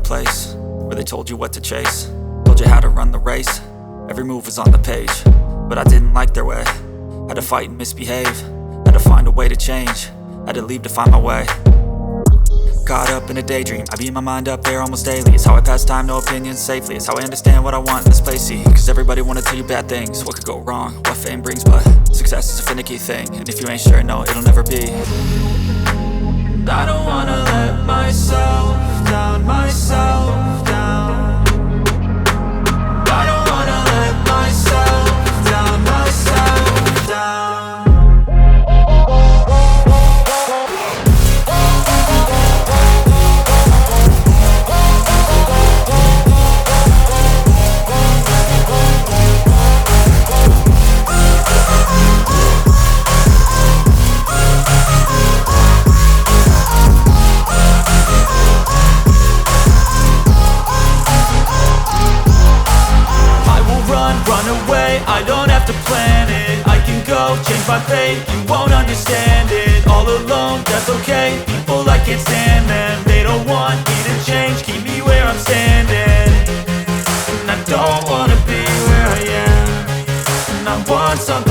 place where they told you what to chase, told you how to run the race. Every move was on the page, but I didn't like their way. Had to fight and misbehave, had to find a way to change, had to leave to find my way. Caught up in a daydream, I beat my mind up there almost daily. It's how I pass time, no opinions safely. It's how I understand what I want in this place, see. Cause everybody wanna tell you bad things, what could go wrong, what fame brings. But success is a finicky thing, and if you ain't sure, no, it'll never be. I don't wanna let myself down, myself down. I don't wanna let myself down, myself down. Run away, I don't have to plan it. I can go, change my fate, you won't understand it. All alone, that's okay, people I can't stand them. They don't want me to change, keep me where I'm standing. And I don't wanna be where I am, and I want something